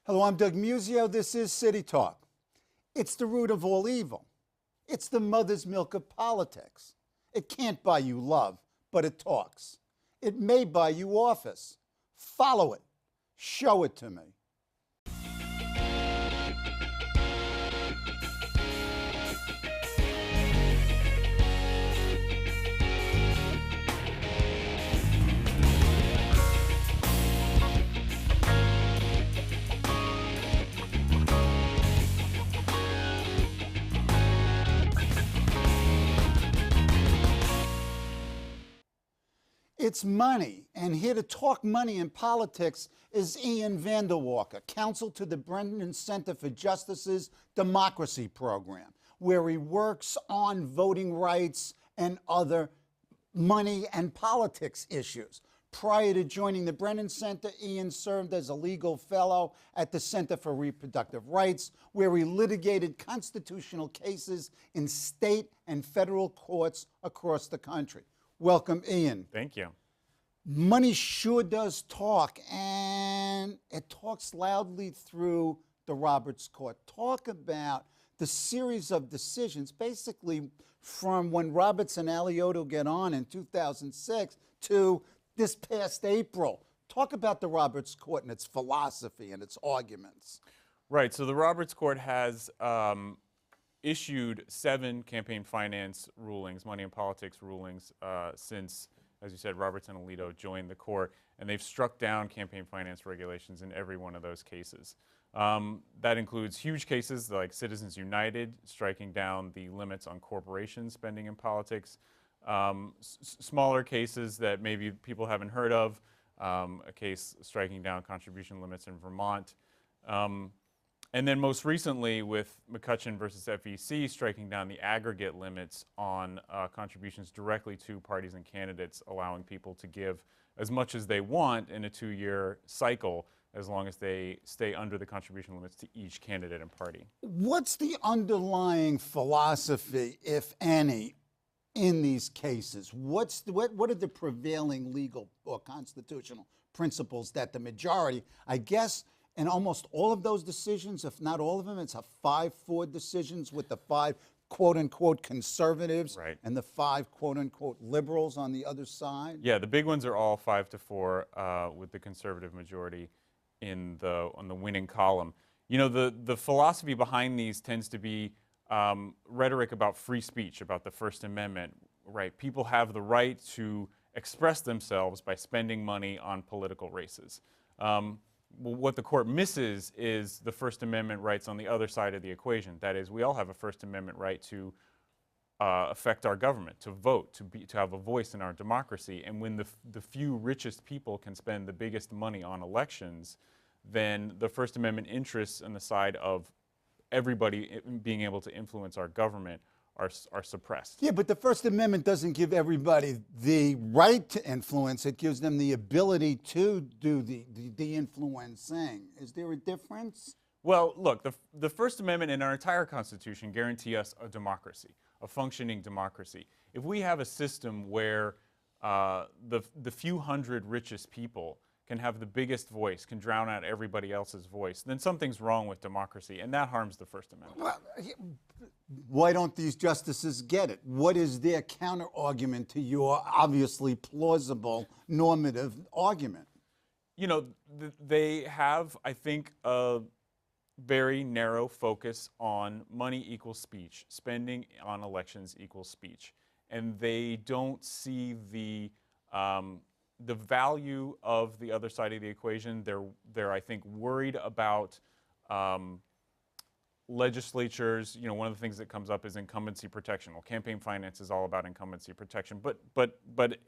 Hello, I'm Doug Muzzio. This is City Talk. It's the root of all evil. It's the mother's milk of politics. It can't buy you love, but it talks. It may buy you office. Follow it. Show it to me. It's money, and here to talk money and politics is Ian Vandewalker, counsel to the Brennan Center for Justice's Democracy Program, where he works on voting rights and other money and politics issues. Prior to joining the Brennan Center, Ian served as a legal fellow at the Center for Reproductive Rights, where he litigated constitutional cases in state and federal courts across the country. Welcome, Ian. Thank you. Money sure does talk, and it talks loudly through the Roberts Court. Talk about the series of decisions, basically from when Roberts and Alioto get on in 2006 to this past April. Talk about the Roberts Court and its philosophy and its arguments. Right, so the Roberts Court has issued 7 campaign finance rulings, money and politics rulings, since, as you said, Roberts and Alito joined the court, and they've struck down campaign finance regulations in every one of those cases. That includes huge cases like Citizens United, striking down the limits on corporation spending in politics, smaller cases that maybe people haven't heard of, a case striking down contribution limits in Vermont, and then most recently with McCutcheon versus FEC striking down the aggregate limits on contributions directly to parties and candidates, allowing people to give as much as they want in a 2-year cycle as long as they stay under the contribution limits to each candidate and party. What's the underlying philosophy, if any, in these cases? What are the prevailing legal or constitutional principles that the majority, I guess, in almost all of those decisions, if not all of them, it's a 5-4 decisions with the 5 quote-unquote conservatives, right, and the 5 quote-unquote liberals on the other side? Yeah, the big ones are all 5-4 with the conservative majority on the winning column. You know, the philosophy behind these tends to be rhetoric about free speech, about the First Amendment, right? People have the right to express themselves by spending money on political races. What the court misses is the First Amendment rights on the other side of the equation. That is, we all have a First Amendment right to affect our government, to vote, to have a voice in our democracy. And when the few richest people can spend the biggest money on elections, then the First Amendment interests on the side of everybody being able to influence our government are suppressed. Yeah, but the First Amendment doesn't give everybody the right to influence. It gives them the ability to do the influencing. Is there a difference? Well, look, the First Amendment and our entire Constitution guarantee us a democracy, a functioning democracy. If we have a system where the few hundred richest people can have the biggest voice, can drown out everybody else's voice, then something's wrong with democracy, and that harms the First Amendment. Well, why don't these justices get it? What is their counter-argument to your obviously plausible normative argument? You know, they have, I think, a very narrow focus on money equals speech, spending on elections equals speech, and they don't see the value of the other side of the equation. They're I think, worried about legislatures. You know, one of the things that comes up is incumbency protection. Well, campaign finance is all about incumbency protection, but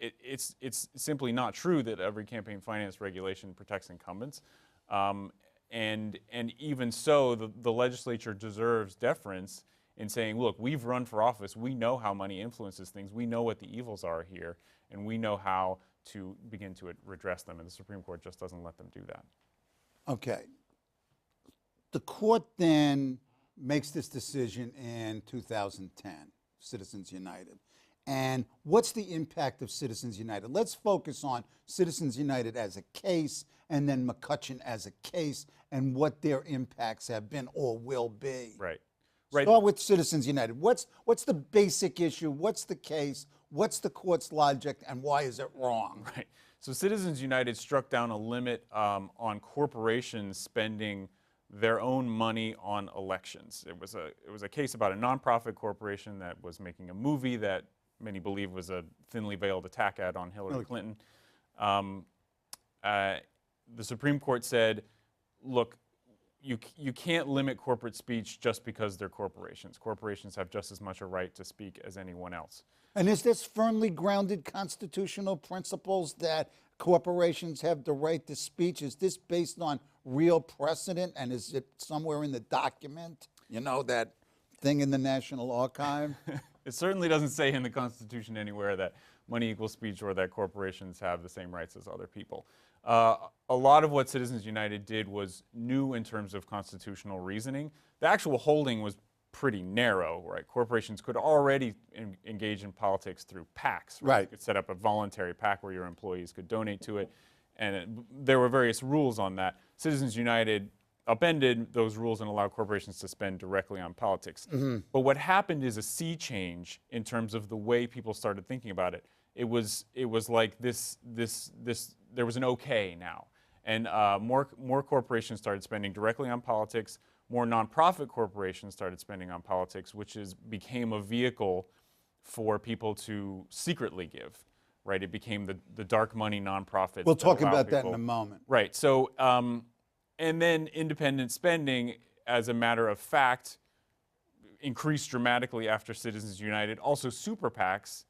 it's simply not true that every campaign finance regulation protects incumbents. And even so, the legislature deserves deference in saying, look, we've run for office. We know how money influences things. We know what the evils are here, and we know how to begin to redress them, and the Supreme Court just doesn't let them do that. Okay. The court then makes this decision in 2010, Citizens United, And what's the impact of Citizens United? Let's focus on Citizens United as a case, and then McCutcheon as a case, and what their impacts have been or will be. Right. Right. Start with Citizens United. What's the basic issue? What's the case? What's the court's logic, and why is it wrong? Right. So Citizens United struck down a limit on corporations spending their own money on elections. It was a case about a nonprofit corporation that was making a movie that many believe was a thinly veiled attack ad on Hillary Clinton. The Supreme Court said, look, you can't limit corporate speech just because they're corporations. Corporations have just as much a right to speak as anyone else. And is this firmly grounded constitutional principles that corporations have the right to speech? Is this based on real precedent, and is it somewhere in the document? You know, that thing in the National Archive? It certainly doesn't say in the Constitution anywhere that money equals speech or that corporations have the same rights as other people. A lot of what Citizens United did was new in terms of constitutional reasoning. The actual holding was pretty narrow, right? Corporations could already engage in politics through PACs. Right? You could set up a voluntary PAC where your employees could donate to it, and there were various rules on that. Citizens United upended those rules and allowed corporations to spend directly on politics. But what happened is a sea change in terms of the way people started thinking about it. It was like there was an okay now, and more corporations started spending directly on politics. More nonprofit corporations started spending on politics, which became a vehicle for people to secretly give. Right? It became the dark money nonprofits. We'll talk about that in a moment. Right. So. And then independent spending, as a matter of fact, increased dramatically after Citizens United. Also, super PACs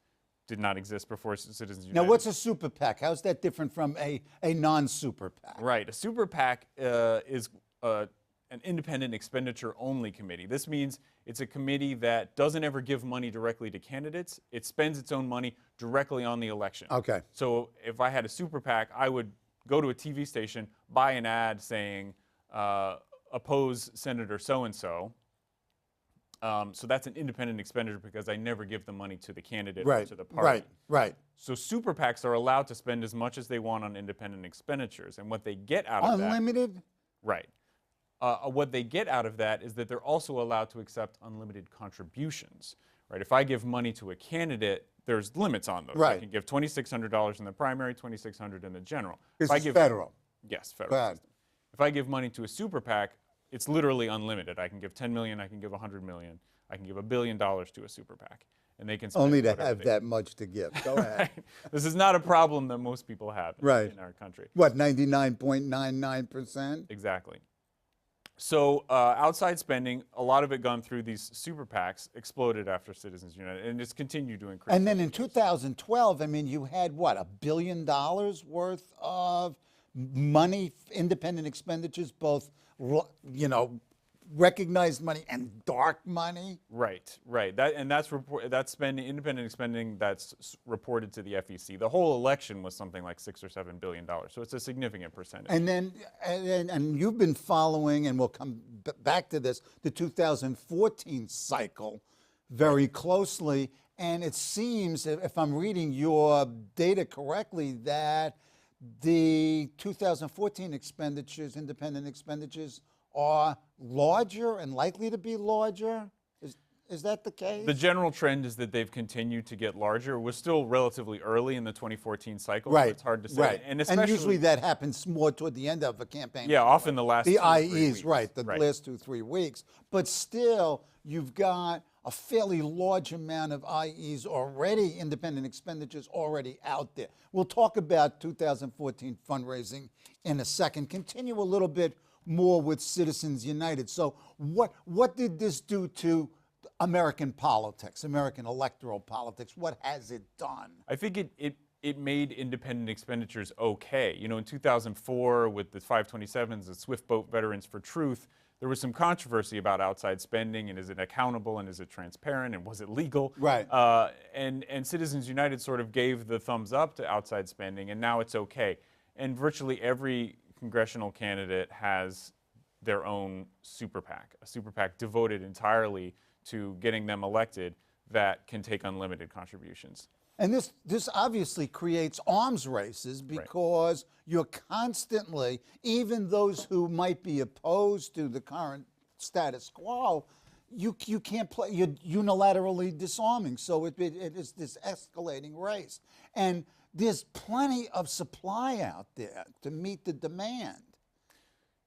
did not exist before Citizens United. Now, what's a super PAC? How's that different from a non-super PAC? Right. A super PAC is an independent expenditure only committee. This means it's a committee that doesn't ever give money directly to candidates. It spends its own money directly on the election. Okay. So if I had a super PAC, I would go to a TV station, buy an ad saying, oppose Senator so-and-so. So that's an independent expenditure because I never give the money to the candidate or to the party. Right. So super PACs are allowed to spend as much as they want on independent expenditures. And what they get out of that... Unlimited? Right. What they get out of that is that they're also allowed to accept unlimited contributions. Right. If I give money to a candidate, there's limits on those. Right. I can give $2,600 in the primary, $2,600 in the general. This is federal. Yes, federal system. If I give money to a super PAC, it's literally unlimited. I can give $10 million, I can give $100 million, I can give $1 billion to a super PAC, and they can spend only to have that much to give. Go ahead. Right. This is not a problem that most people have in our country. What, 99.99%? Exactly. So outside spending, a lot of it gone through these super PACs, exploded after Citizens United, and it's continued to increase. And then in 2012, I mean, you had what, $1 billion worth of money, independent expenditures, both, recognized money and dark money. Right. That's spending, independent spending that's reported to the FEC. The whole election was something like $6 or $7 billion, so it's a significant percentage. And then, and you've been following, and we'll come back to this, the 2014 cycle very closely. And it seems, if I'm reading your data correctly, that the 2014 expenditures, independent expenditures, are larger and likely to be larger? Is that the case? The general trend is that they've continued to get larger. We're still relatively early in the 2014 cycle, so it's hard to say. Right. And usually that happens more toward the end of a campaign. Yeah, often the last 2 or 3 weeks. The last 2-3 weeks. But still, you've got a fairly large amount of IEs already, independent expenditures already out there. We'll talk about 2014 fundraising in a second. Continue a little bit more with Citizens United. So what did this do to American politics, American electoral politics? What has it done? I think it made independent expenditures okay. You know, in 2004 with the 527s, the Swift Boat Veterans for Truth, there was some controversy about outside spending, and is it accountable, and is it transparent, and was it legal? Right. And Citizens United sort of gave the thumbs up to outside spending, and now it's okay. And virtually every congressional candidate has their own super PAC, a super PAC devoted entirely to getting them elected. that can take unlimited contributions. And this obviously creates arms races because you're constantly, even those who might be opposed to the current status quo, you can't play, you're unilaterally disarming. So it is this escalating race. And there's plenty of supply out there to meet the demand.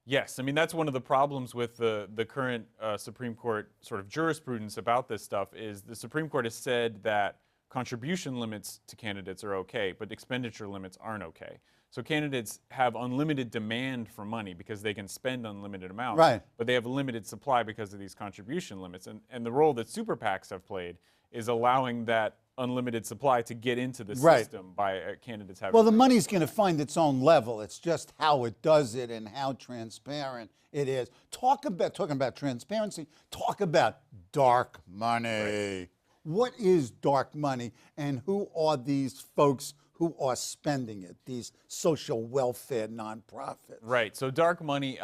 Yes, I mean, that's one of the problems with the current Supreme Court sort of jurisprudence about this stuff is the Supreme Court has said that contribution limits to candidates are okay, but expenditure limits aren't okay. So candidates have unlimited demand for money because they can spend unlimited amounts, right, but they have a limited supply because of these contribution limits. And the role that super PACs have played is allowing that unlimited supply to get into the system by candidates having. Well, the money's going to find its own level. It's just how it does it and how transparent it is. Talking about transparency, talk about dark money. Right. What is dark money, and who are these folks who are spending it, these social welfare nonprofits? Right. So dark money,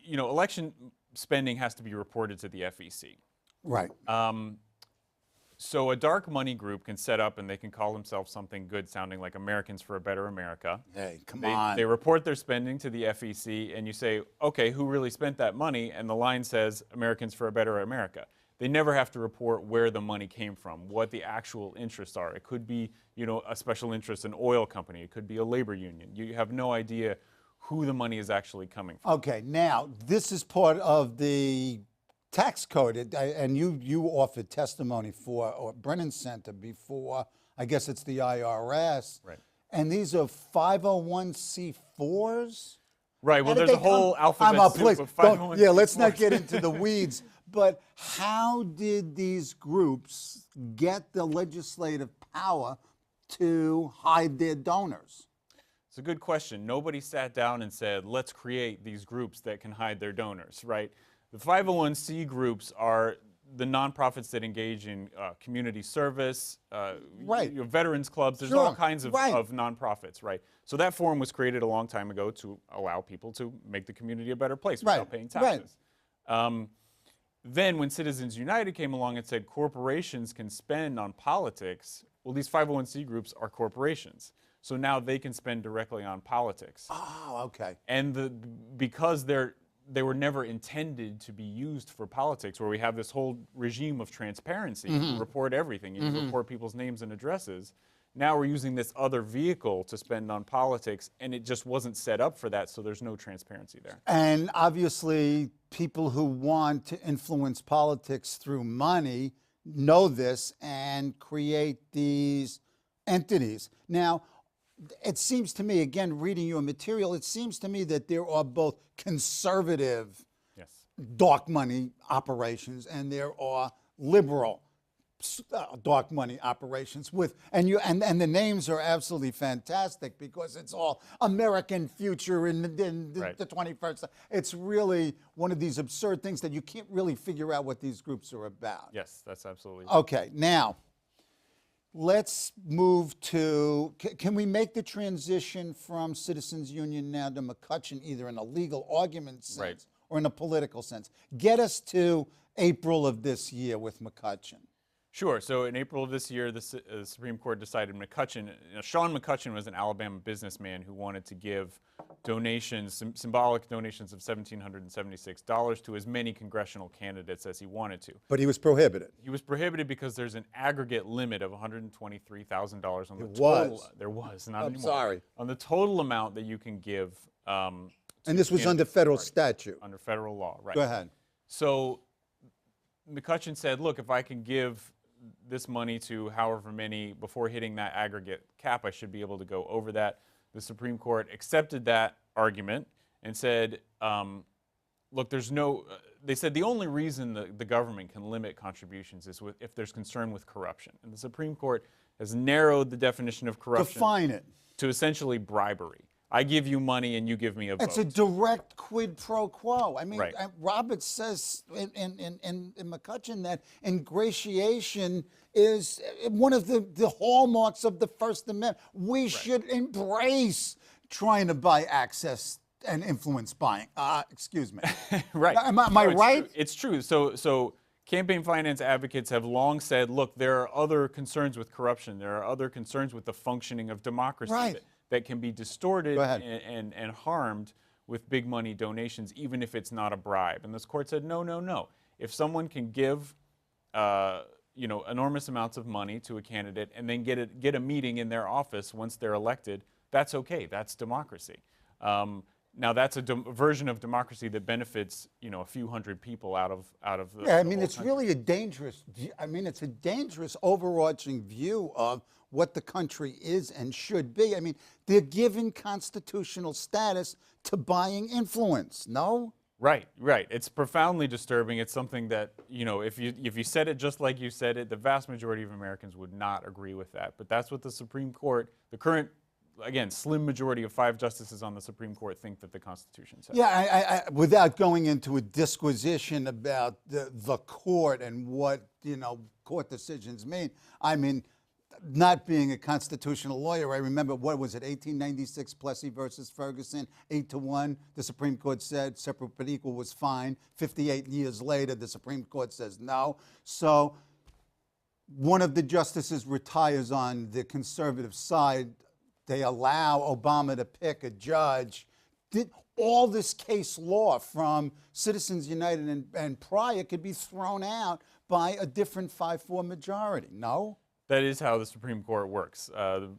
election spending has to be reported to the FEC. Right. So a dark money group can set up and they can call themselves something good sounding like Americans for a Better America. Hey, come on. They report their spending to the FEC and you say, okay, who really spent that money? And the line says Americans for a Better America. They never have to report where the money came from, what the actual interests are. It could be, a special interest in oil company. It could be a labor union. You have no idea who the money is actually coming from. Okay, now this is part of the tax code, and you offered testimony for Brennan Center before. I guess it's the IRS. Right. And these are 501c4s. Right. Well, there's a whole alphabet soup of 501c4s. Yeah, let's not get into the weeds. But how did these groups get the legislative power to hide their donors? It's a good question. Nobody sat down and said, let's create these groups that can hide their donors, right? The 501c groups are the nonprofits that engage in community service, veterans clubs. There's all kinds of nonprofits, right? So that forum was created a long time ago to allow people to make the community a better place without paying taxes. Then when Citizens United came along and said corporations can spend on politics, well, these 501c groups are corporations. So now they can spend directly on politics. Oh, okay. And because they were never intended to be used for politics, where we have this whole regime of transparency. You report everything. You report people's names and addresses. Now we're using this other vehicle to spend on politics, and it just wasn't set up for that, so there's no transparency there. And obviously, people who want to influence politics through money know this and create these entities. Now, it seems to me, again, reading your material, it seems to me that there are both conservative dark money operations and there are liberal dark money operations and the names are absolutely fantastic because it's all American future in the 21st. It's really one of these absurd things that you can't really figure out what these groups are about. Yes, that's absolutely okay. Now, let's move to, can we make the transition from Citizens Union now to McCutcheon, either in a legal argument sense or in a political sense? Get us to April of this year with McCutcheon. Sure. So in April of this year, the Supreme Court decided McCutcheon, Sean McCutcheon was an Alabama businessman who wanted to give donations, symbolic donations of $1,776 to as many congressional candidates as he wanted to. But he was prohibited. He was prohibited because there's an aggregate limit of $123,000 on the total. There was, not anymore. I'm sorry. On the total amount that you can give. And this was under federal statute. Under federal law, right. Go ahead. So McCutcheon said, look, if I can give this money to however many before hitting that aggregate cap, I should be able to go over that. The Supreme Court accepted that argument and said, look, they said the only reason the government can limit contributions is if there's concern with corruption. And the Supreme Court has narrowed the definition of corruption. Define it. To essentially bribery. I give you money and you give me a vote. It's a direct quid pro quo. I mean, Roberts says in McCutcheon that ingratiation is one of the hallmarks of the First Amendment. We should embrace trying to buy access and influence buying. Excuse me. Right. Am I right? It's true. So campaign finance advocates have long said, look, there are other concerns with corruption. There are other concerns with the functioning of democracy Right. that can be distorted Go ahead. and harmed with big money donations, even if it's not a bribe. And this court said, no, no, no. If someone can give enormous amounts of money to a candidate and then get a meeting in their office once they're elected, that's okay. That's democracy. Now that's a version of democracy that benefits a few hundred people out of the Yeah, I the mean, whole it's country. really a dangerous, it's a dangerous overarching view of what the country is and should be. I mean, they're given constitutional status to buying influence, no? Right, right. It's profoundly disturbing. It's something that, if you said it just like you said it, the vast majority of Americans would not agree with that. But that's what the Supreme Court, the current, again, slim majority of 5 justices on the Supreme Court think that the Constitution says. Yeah, I without going into a disquisition about the court and what, court decisions mean, I mean, not being a constitutional lawyer, I remember, what was it, 1896 Plessy versus Ferguson, 8-1. The Supreme Court said separate but equal was fine. 58 years later, the Supreme Court says no. So one of the justices retires on the conservative side. They allow Obama to pick a judge. All this case law from Citizens United and prior could be thrown out by a different 5-4 majority, no? That is how the Supreme Court works. A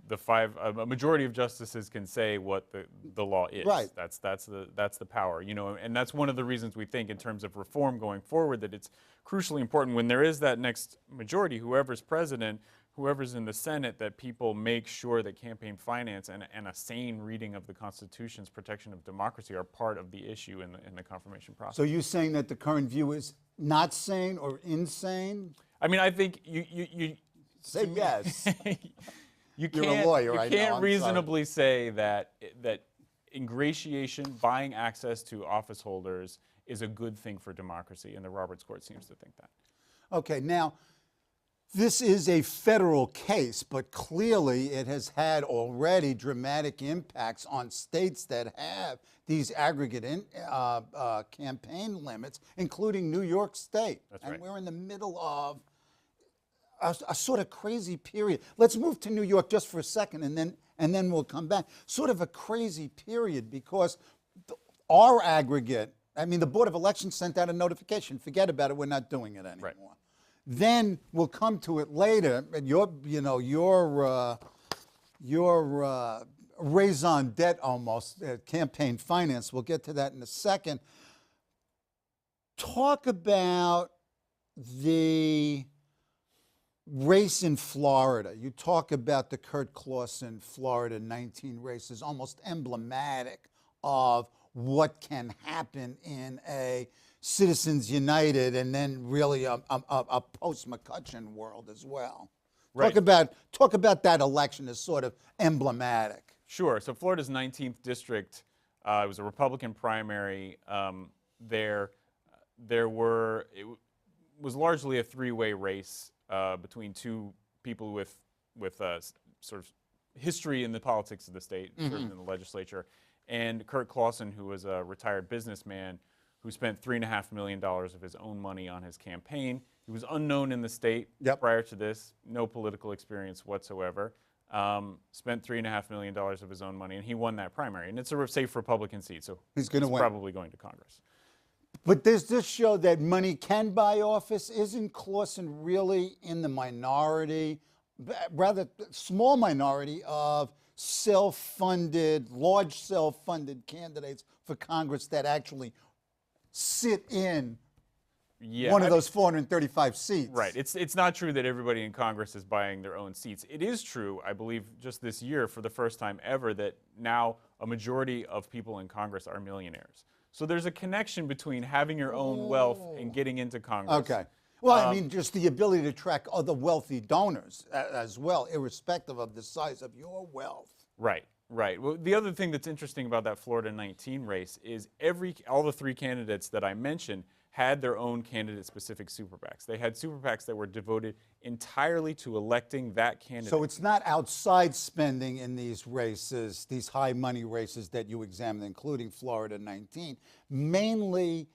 majority of justices can say what the law is. Right. That's the power. And that's one of the reasons we think, in terms of reform going forward, that it's crucially important when there is that next majority, whoever's president, whoever's in the Senate, that people make sure that campaign finance and a sane reading of the Constitution's protection of democracy are part of the issue in the confirmation process. So you're saying that the current view is not sane or insane? I mean, I think you Say yes. You You're can't, a lawyer, you I know, can't I'm reasonably say that ingratiation, buying access to office holders, is a good thing for democracy, and the Roberts Court seems to think that. Okay, now, this is a federal case, but clearly it has had already dramatic impacts on states that have these aggregate campaign limits, including New York State. That's and right. We're in the middle of a sort of crazy period. Let's move to New York just for a second, and then we'll come back. Sort of a crazy period, because our aggregate, the Board of Elections sent out a notification. Forget about it. We're not doing it anymore. Right. Then we'll come to it later. And your raison d'etre almost, campaign finance. We'll get to that in a second. Talk about the race in Florida. You talk about the Kurt Clausen Florida 19 race is almost emblematic of what can happen in a Citizens United and then really a post-McCutcheon world as well. Right. Talk about that election as sort of emblematic. Sure. So Florida's 19th district, it was a Republican primary. It was largely a 3-way race between 2 people with sort of history in the politics of the state, served in the legislature, and Kurt Clausen, who was a retired businessman who spent $3.5 million of his own money on his campaign. He was unknown in the state prior to this, no political experience whatsoever. Spent $3.5 million of his own money, and he won that primary. And it's a safe Republican seat, so he's probably going to Congress. But does this show that money can buy office? Isn't Clausen really in the minority, rather small minority, of large self-funded candidates for Congress that actually sit in one of those 435 seats? Right. It's not true that everybody in Congress is buying their own seats. It is true, I believe, just this year, for the first time ever, that now a majority of people in Congress are millionaires. So there's a connection between having your own wealth and getting into Congress. Okay. Well, just the ability to track other wealthy donors as well, irrespective of the size of your wealth. Right, right. Well, the other thing that's interesting about that Florida 19 race is all the 3 candidates that I mentioned had their own candidate-specific super PACs. They had super PACs that were devoted entirely to electing that candidate. So it's not outside spending in these races, these high-money races that you examined, including Florida 19. Mainly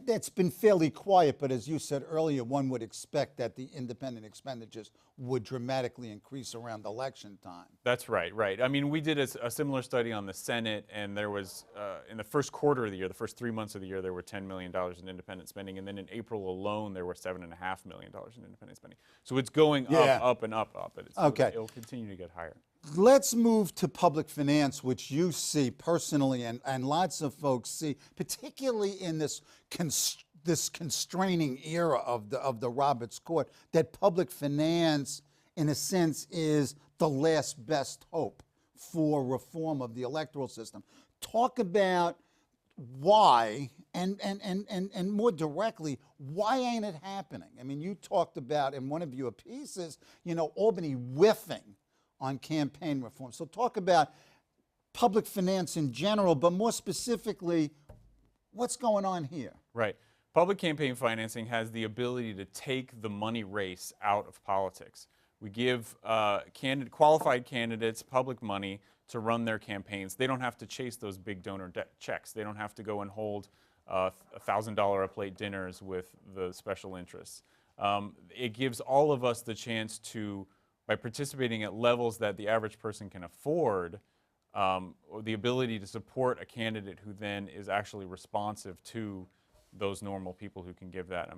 That's been fairly quiet, but as you said earlier, one would expect that the independent expenditures would dramatically increase around election time. That's right, right. I mean, we did a similar study on the Senate, and there was, in the first quarter of the year, the first 3 months of the year, there were $10 million in independent spending, and then in April alone, there were $7.5 million in independent spending. So it's going up, and up, and it'll continue to get higher. Let's move to public finance, which you see personally, and lots of folks see, particularly in this constraining era of the Roberts Court, that public finance, in a sense, is the last best hope for reform of the electoral system. Talk about why, and more directly, why ain't it happening? I mean, you talked about in one of your pieces, Albany whiffing on campaign reform. So talk about public finance in general, but more specifically, what's going on here? Right. Public campaign financing has the ability to take the money race out of politics. We give qualified candidates public money to run their campaigns. They don't have to chase those big donor checks. They don't have to go and hold $1,000 a plate dinners with the special interests. It gives all of us the chance to, by participating at levels that the average person can afford, the ability to support a candidate who then is actually responsive to those normal people who can give that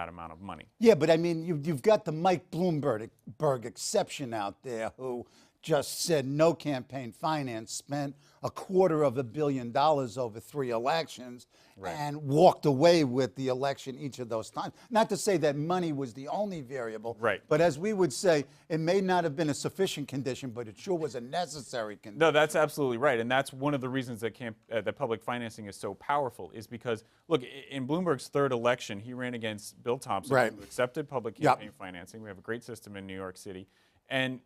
amount of money. Yeah, but I mean, you've got the Mike Bloomberg exception out there who just said no campaign finance, spent $250 million over 3 elections, and walked away with the election each of those times. Not to say that money was the only variable, but as we would say, it may not have been a sufficient condition, but it sure was a necessary condition. No, that's absolutely right, and that's one of the reasons that that public financing is so powerful, is because, look, in Bloomberg's third election, he ran against Bill Thompson, who accepted public campaign financing. We have a great system in New York City, and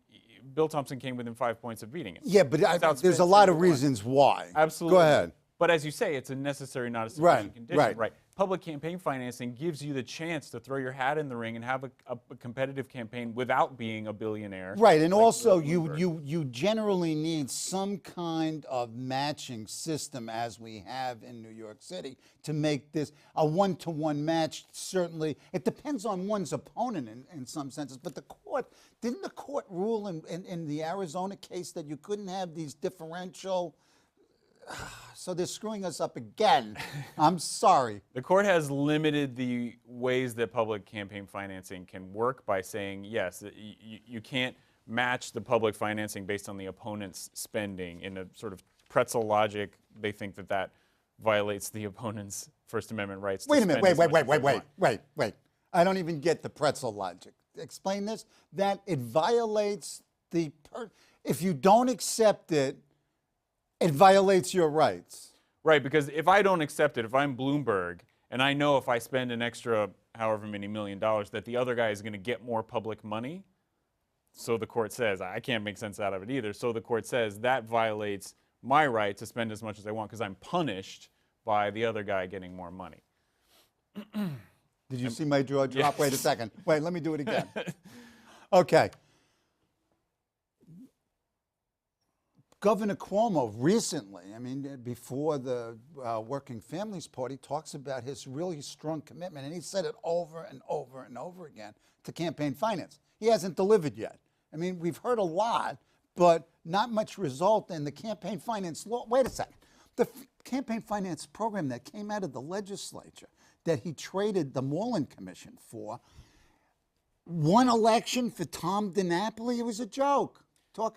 Bill Thompson came within 5 points of beating him. Yeah, but there's a lot of reasons why. Absolutely. Go ahead. But as you say, it's a necessary, not a sufficient condition. Right. Public campaign financing gives you the chance to throw your hat in the ring and have a competitive campaign without being a billionaire. Right, and also you generally need some kind of matching system, as we have in New York City, to make this a one-to-one match. Certainly, it depends on one's opponent in some senses. But didn't the court rule in the Arizona case that you couldn't have these differential? So they're screwing us up again. I'm sorry. The court has limited the ways that public campaign financing can work by saying, yes, you can't match the public financing based on the opponent's spending. In a sort of pretzel logic, they think that violates the opponent's First Amendment rights. Wait a minute, wait. I don't even get the pretzel logic. Explain this. That it violates if you don't accept it, it violates your rights. Right, because if I don't accept it, if I'm Bloomberg, and I know if I spend an extra however many $1 million that the other guy is going to get more public money, so the court says, I can't make sense out of it either, so the court says that violates my right to spend as much as I want because I'm punished by the other guy getting more money. Did you see my jaw drop? Yes. Wait a second. Wait, let me do it again. Okay. Governor Cuomo recently, I mean, before the Working Families Party, talks about his really strong commitment, and he said it over and over and over again, to campaign finance. He hasn't delivered yet. I mean, we've heard a lot, but not much result in the campaign finance law. Wait a second. The campaign finance program that came out of the legislature that he traded the Moreland Commission for, one election for Tom DiNapoli, it was a joke.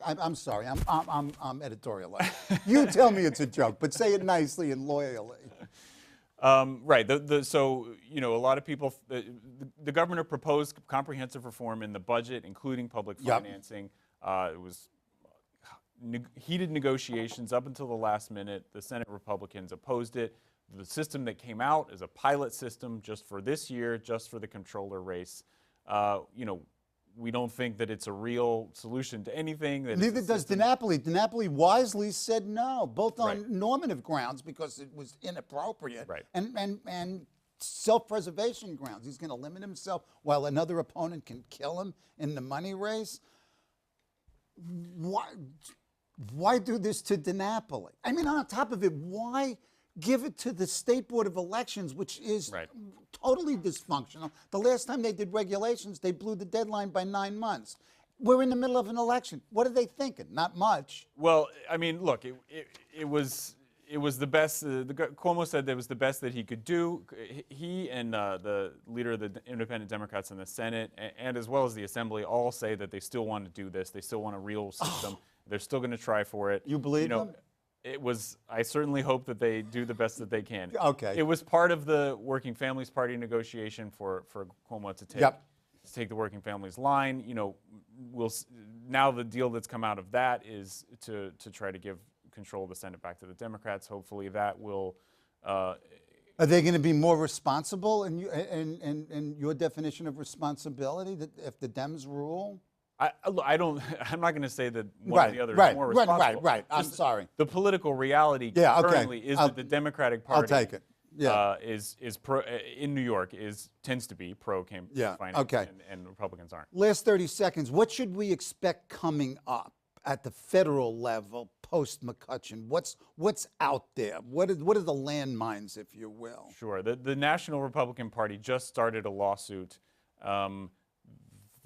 I'm sorry, I'm editorializing. You tell me it's a joke, but say it nicely and loyally. Right. So, a lot of people, the governor proposed comprehensive reform in the budget, including public financing. It was heated negotiations up until the last minute. The Senate Republicans opposed it. The system that came out is a pilot system just for this year, just for the controller race. We don't think that it's a real solution to anything. Neither does DiNapoli. DiNapoli wisely said no, both on normative grounds because it was inappropriate, and self-preservation grounds. He's going to limit himself while another opponent can kill him in the money race. Why do this to DiNapoli? I mean, on top of it, why give it to the State Board of Elections, which is Right. totally dysfunctional. The last time they did regulations, they blew the deadline by 9 months. We're in the middle of an election. What are they thinking? Not much. Well, I mean, look, it was the best. Cuomo said that it was the best that he could do. He and the leader of the Independent Democrats in the Senate, and as well as the Assembly, all say that they still want to do this. They still want a real system. They're still going to try for it. You believe them? It was. I certainly hope that they do the best that they can. Okay. It was part of the Working Families Party negotiation for Cuomo to take. Yep. To take the Working Families line. Now the deal that's come out of that is to try to give control of the Senate back to the Democrats. Hopefully that will. Are they going to be more responsible in your definition of responsibility that if the Dems rule? I don't. I'm not going to say that one or the other is more responsible. Right. I'm Just sorry. The political reality currently is that the Democratic Party. I'll take it. Yeah. Is pro in New York tends to be pro Yeah, finance, okay. and Republicans aren't. Last 30 seconds. What should we expect coming up at the federal level post McCutcheon? What's out there? What are the landmines, if you will? Sure. The National Republican Party just started a lawsuit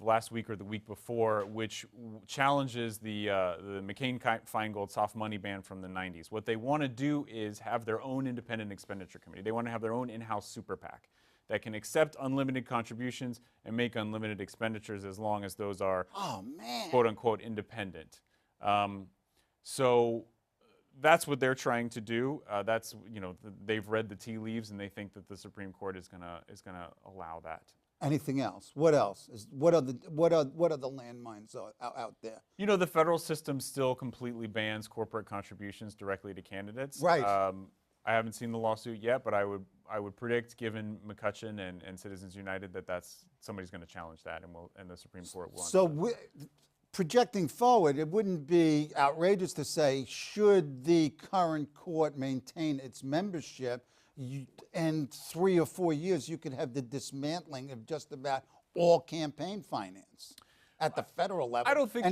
last week or the week before, which challenges the McCain-Feingold soft money ban from the 90s. What they want to do is have their own independent expenditure committee. They want to have their own in-house super PAC that can accept unlimited contributions and make unlimited expenditures as long as those are, quote unquote, independent. So that's what they're trying to do. They've read the tea leaves and they think that the Supreme Court is gonna allow that. Anything else? What else? What are the landmines out there? The federal system still completely bans corporate contributions directly to candidates. Right. I haven't seen the lawsuit yet, but I would predict, given McCutcheon and Citizens United, that's somebody's going to challenge that, and the Supreme Court will. So, projecting forward, it wouldn't be outrageous to say, should the current court maintain its membership, in 3 or 4 years, you could have the dismantling of just about all campaign finance at the federal level. I don't think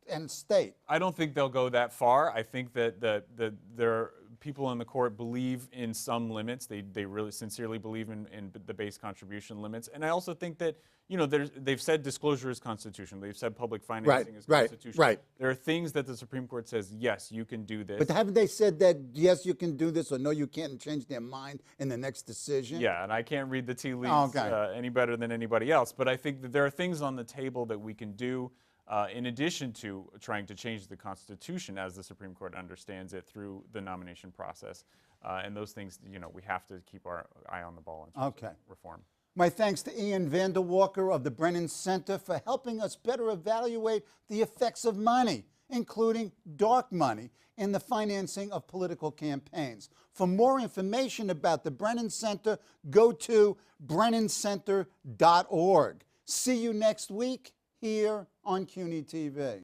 and state. I don't think they'll go that far. I think that there people in the court believe in some limits. They really sincerely believe in the base contribution limits. And I also think that they've said disclosure is constitutional. They've said public financing is constitutional. Right. There are things that the Supreme Court says, yes, you can do this. But haven't they said that, yes, you can do this, or no, you can't, and change their mind in the next decision? Yeah, and I can't read the tea leaves any better than anybody else. But I think that there are things on the table that we can do in addition to trying to change the Constitution as the Supreme Court understands it through the nomination process. And those things, we have to keep our eye on the ball in terms of reform. My thanks to Ian Vandewalker of the Brennan Center for helping us better evaluate the effects of money, including dark money, in the financing of political campaigns. For more information about the Brennan Center, go to BrennanCenter.org. See you next week here on CUNY TV.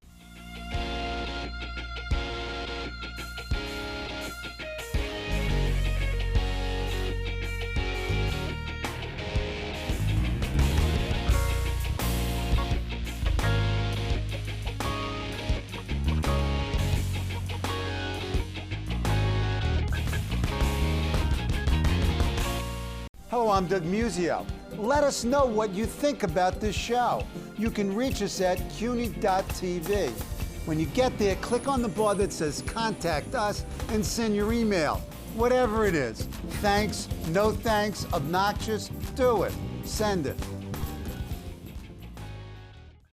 Hello, I'm Doug Muzzio. Let us know what you think about this show. You can reach us at CUNY.TV. When you get there, click on the bar that says Contact Us and send your email. Whatever it is. Thanks, no thanks, obnoxious, do it. Send it.